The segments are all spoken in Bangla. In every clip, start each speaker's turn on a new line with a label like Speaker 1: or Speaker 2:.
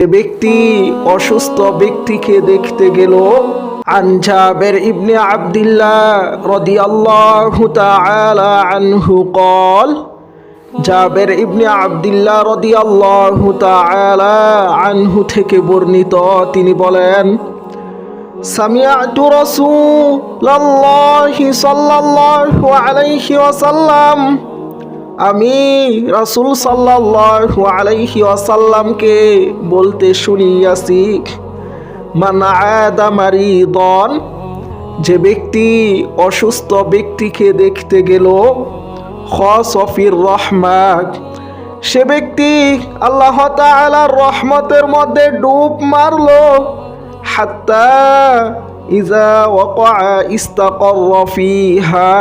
Speaker 1: ব্যক্তি অসুস্থ ব্যক্তিকে দেখতে গেল। আন জাবের ইবনে আব্দুল্লাহ রাদিয়াল্লাহু তাআলা আনহু قال জাবের ইবনে আব্দুল্লাহ রাদিয়াল্লাহু তাআলা আনহু থেকে বর্ণিত, তিনি বলেন, সামিআতু রাসূলুল্লাহি সাল্লাল্লাহু আলাইহি ওয়াসাল্লাম, আমি রাসূল সাল্লাল্লাহু আলাইহি ওয়াসাল্লামকে বলতে শুনিয়াছি, মান আদা মারিদান, যে ব্যক্তি অসুস্থ ব্যক্তিকে দেখতে গেল, খাসফির রহমাত, সে ব্যক্তি আল্লাহ তাআলার রহমতের মধ্যে ডুব মারলো, হাত্তা ইজা ওয়াকা ইস্তাকাররা ফিহা,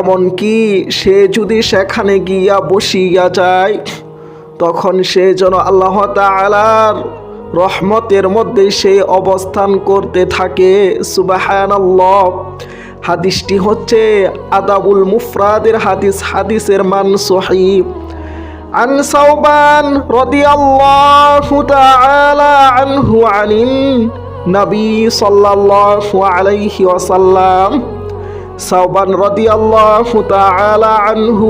Speaker 1: এমনকি সে যদি সেখানে গিয়া বসিয়া যায় তখন সে যেন আল্লাহ তাআলার রহমতের মধ্যে সে অবস্থান করতে থাকে। সুবহানাল্লাহ। হাদিসটি হচ্ছে আদাবুল মুফরাদের হাদিস, হাদিসের মান সহিহ। আন সাওবান রাদিয়াল্লাহু তাআলা আনহু আনিন নবী সাল্লাল্লাহু আলাইহি ওয়াসাল্লাম, সাওবান রাদিয়াল্লাহু তাআলা আনহু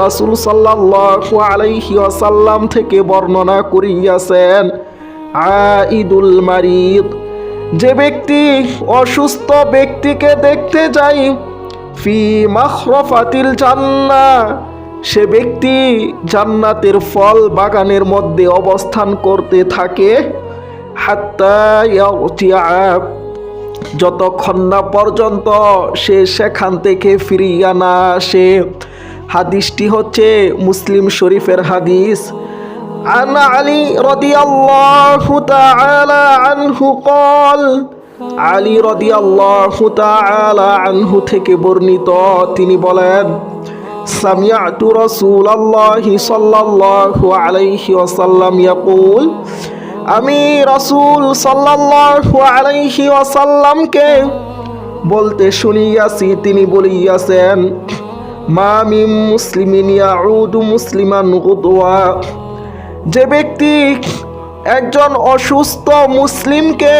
Speaker 1: রাসূল সাল্লাল্লাহু আলাইহি ওয়াসাল্লাম থেকে বর্ণনা করিয়াছেন, আইদুল মারিদ, যে ব্যক্তি অসুস্থ ব্যক্তিকে দেখতে যায়, ফি মাখরাফাতিল জান্নাহ, সে ব্যক্তি জান্নাতের ফল বাগানের মধ্যে অবস্থান করতে থাকে, হাত্তা ইয়াতিয়া, যতক্ষণ না পর্যন্ত সে সেখান থেকে ফিরিয়া না আসে। হাদিসটি হচ্ছে মুসলিম শরীফের হাদিস। আন আলী রাদিয়াল্লাহু তাআলা আনহু قال, আলী রাদিয়াল্লাহু তাআলা আনহু থেকে বর্ণিত, তিনি বলেন, সামিআতু রাসূলুল্লাহি সাল্লাল্লাহু আলাইহি ওয়াসাল্লাম ইয়াকুল, আমি রাসূল সাল্লাল্লাহু আলাইহি ওয়াসাল্লামকে বলতে শুনিয়াছি, তিনি বলিয়াছেন, মা মিন মুসলিমিন ইয়াউদু মুসলিমান গুদওয়া, যে ব্যক্তি একজন অসুস্থ মুসলিমকে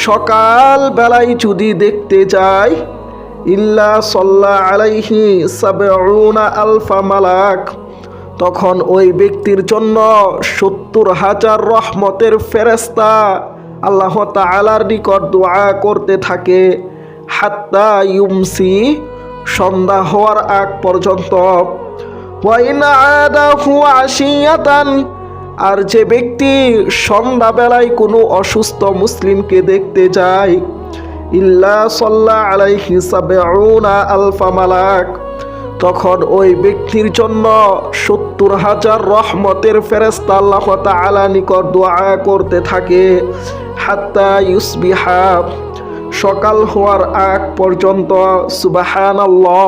Speaker 1: সকাল বেলায় যদি দেখতে যায়, ইল্লা সাল্লা আলাইহি সাবউনা আলফা মালাক, তখন ওই ব্যক্তির জন্য ৭০,০০০ রহমতের ফেরেশতা আল্লাহ তাআলার নিকট দোয়া করতে থাকে, হাত্তা ইউমসি, সন্ধ্যা হওয়ার আগ পর্যন্ত। ওয়া ইন আদাহু আশিয়াতান, আর যে ব্যক্তি সন্ধ্যাবেলায় কোনো অসুস্থ মুসলিমকে দেখতে যায়, ইল্লা সাল্লা আলাইহি সাবউনা আলফা মালাক, তখন ওই ব্যক্তির জন্য ৭০,০০০ রহমতের ফেরেশতা আল্লাহ তাআলা নিকট দোয়া করতে থাকে, হাত্তা ইউসবিহা, সকাল হওয়ার আগ পর্যন্ত। সুবহানাল্লাহ।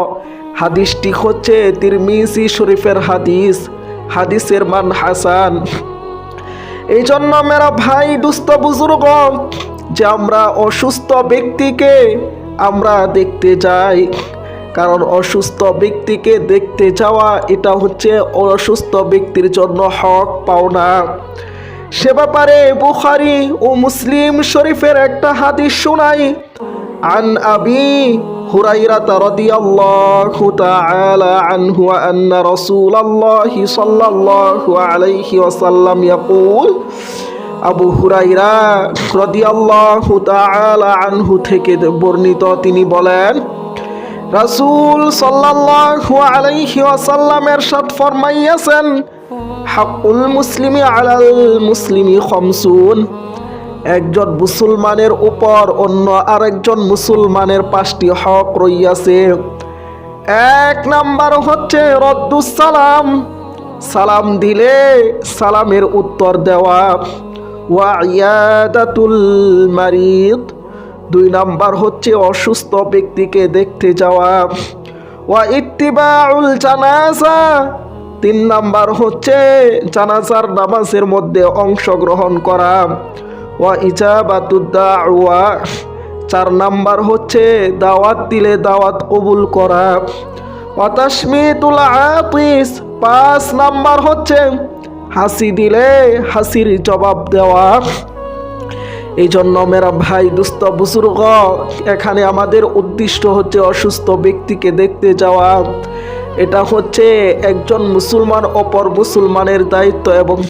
Speaker 1: হাদিসটি হচ্ছে তিরমিজি শরীফের হাদিস, হাদিসের মান হাসান। এই জন্য মেরা ভাই দুস্থ বুজুর্গ, যে আমরা অসুস্থ ব্যক্তিকে আমরা দেখতে যাই, কারণ অসুস্থ ব্যক্তিকে দেখতে যাওয়া এটা হচ্ছে অসুস্থ ব্যক্তির জন্য হক পাওনা। সে ব্যাপারে বুখারী ও মুসলিম শরীফের একটা হাদিস শোনাই। আন আবি হুরাইরা রাদিয়াল্লাহু তাআলা আনহু আন্না রাসূলুল্লাহি সাল্লাল্লাহু আলাইহি ওয়াসাল্লাম ইয়াকুল, আবু হুরাইরা রাদিয়াল্লাহু তাআলা আনহু থেকে বর্ণিত, তিনি বলেন, রাসূল সাল্লাল্লাহু আলাইহি ওয়াসাল্লাম ইরশাদ ফরমাইয়াছেন, হাক্কুল মুসলিমি আলাল মুসলিমি খামসুন, একজন মুসলমানের উপর অন্য আরেকজন মুসলমানের ৫টি হক রইয়াছে। ১ নাম্বার হচ্ছে রদ্দুস সালাম, সালাম দিলে সালামের উত্তর দেওয়া। ওয়া ইয়াদাতুল মারিদ, ২ নাম্বার হচ্ছে অসুস্থ ব্যক্তিকে দেখতে যাওয়া। ওয়া ইত্তিবাউল জানাজা, ৩ নাম্বার হচ্ছে জানাজার নামাজের মধ্যে অংশগ্রহণ করা। ওয়া ইজাবাতুদ দাওয়া, ৪ নাম্বার হচ্ছে দাওয়াত দিলে দাওয়াত কবুল করা। ওয়া তাশমিতুল আতিস, ৫ নাম্বার হচ্ছে হাসি দিলে হাসির জবাব দেওয়া। এই জন্য মেরা ভাই দুস্থ বুজুর্গ, এখানে আমাদের উদ্দেশ্য হচ্ছে অসুস্থ ব্যক্তিকে দেখতে যাওয়া। এটা হচ্ছে একজন মুসলমান অপর মুসলমানের দায়িত্ব এবং